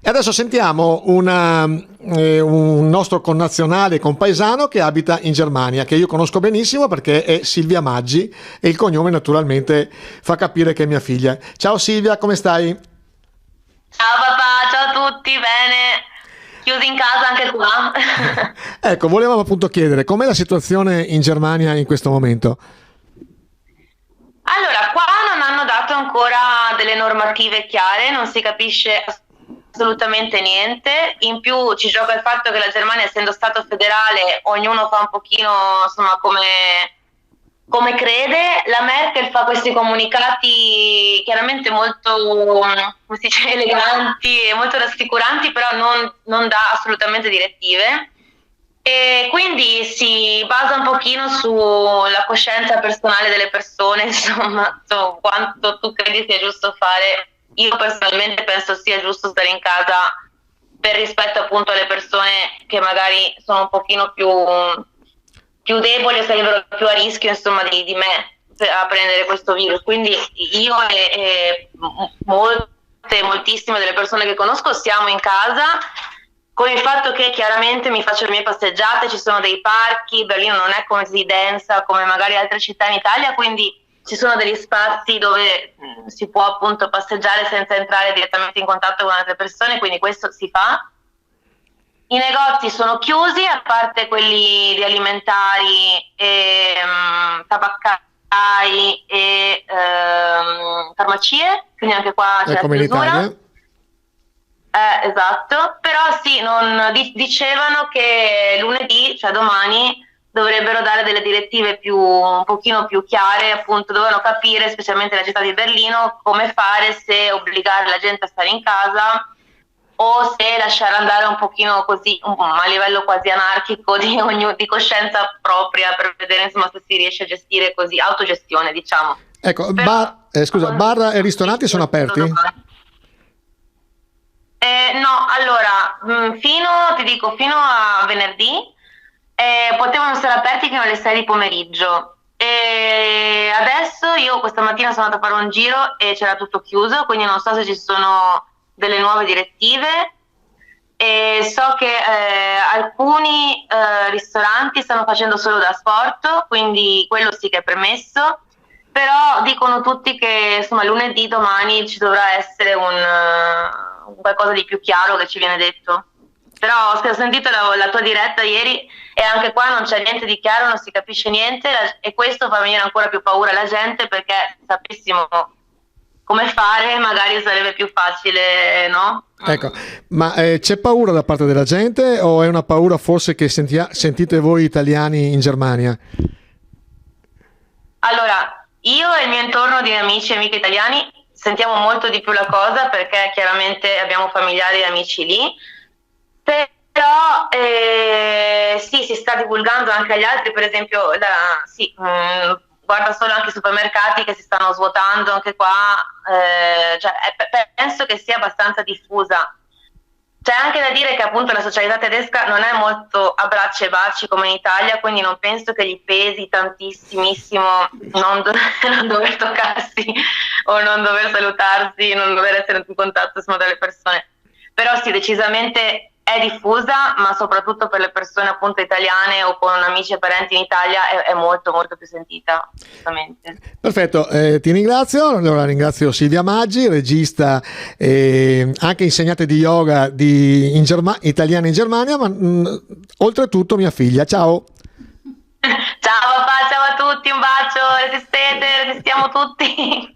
E adesso sentiamo un nostro connazionale compaesano che abita in Germania, che io conosco benissimo perché è Silvia Maggi e il cognome naturalmente fa capire che è mia figlia. Ciao Silvia, come stai? Ciao papà, ciao a tutti, bene? Chiusi in casa anche qua? Ecco, volevamo appunto chiedere com'è la situazione in Germania in questo momento. Allora, qua non hanno dato ancora delle normative chiare, non si capisce assolutamente niente. In più ci gioca il fatto che la Germania, essendo stato federale, ognuno fa un pochino, insomma, come crede. La Merkel fa questi comunicati chiaramente molto, come si dice, eleganti e molto rassicuranti, però non dà assolutamente direttive. E quindi si basa un pochino sulla coscienza personale delle persone, insomma, su quanto tu credi sia giusto fare. Io personalmente penso sia giusto stare in casa per rispetto appunto alle persone che magari sono un pochino più deboli o sarebbero più a rischio, insomma, di me a prendere questo virus. Quindi io e moltissime delle persone che conosco siamo in casa, con il fatto che chiaramente mi faccio le mie passeggiate, ci sono dei parchi, Berlino non è così densa come magari altre città in Italia, quindi ci sono degli spazi dove si può appunto passeggiare senza entrare direttamente in contatto con altre persone, quindi questo si fa. I negozi sono chiusi, a parte quelli di alimentari e tabaccai e farmacie, quindi anche qua c'è la Come in chiusura. Italia. Esatto, però sì, dicevano che lunedì, cioè domani, dovrebbero dare delle direttive un pochino più chiare, appunto dovevano capire, specialmente la città di Berlino, come fare, se obbligare la gente a stare in casa o se lasciare andare un pochino così, a livello quasi anarchico di coscienza propria, per vedere insomma se si riesce a gestire così, autogestione diciamo. Ecco, Però, scusa, bar e ristoranti sono aperti? No, allora, fino a venerdì potevano essere aperti fino alle 6 di pomeriggio. E adesso io questa mattina sono andata a fare un giro e c'era tutto chiuso, quindi non so se ci sono delle nuove direttive. E so che alcuni ristoranti stanno facendo solo da sport, quindi quello sì che è permesso. Però dicono tutti che insomma lunedì, domani ci dovrà essere un qualcosa di più chiaro che ci viene detto. Però ho sentito la tua diretta ieri e anche qua non c'è niente di chiaro, non si capisce niente e questo fa venire ancora più paura alla gente, perché se sapessimo come fare magari sarebbe più facile, no? Ecco, ma c'è paura da parte della gente o è una paura forse che sentite voi italiani in Germania? Allora, io e il mio intorno di amici e amiche italiani sentiamo molto di più la cosa, perché chiaramente abbiamo familiari e amici lì, però sì, si sta divulgando anche agli altri, per esempio, guarda solo anche i supermercati che si stanno svuotando anche qua, cioè, penso che sia abbastanza diffusa. C'è anche da dire che appunto la socialità tedesca non è molto a bracci e baci come in Italia, quindi non penso che gli pesi tantissimissimo non dover toccarsi o non dover salutarsi, non dover essere in contatto insomma, dalle persone. Però sì, decisamente è diffusa, ma soprattutto per le persone appunto italiane o con amici e parenti in Italia è molto molto più sentita, assolutamente. Perfetto, ti ringrazio. Allora ringrazio Silvia Maggi, regista e anche insegnante di yoga italiana in Germania, ma oltretutto mia figlia. Ciao. Ciao papà, ciao a tutti, un bacio, resistete, resistiamo tutti.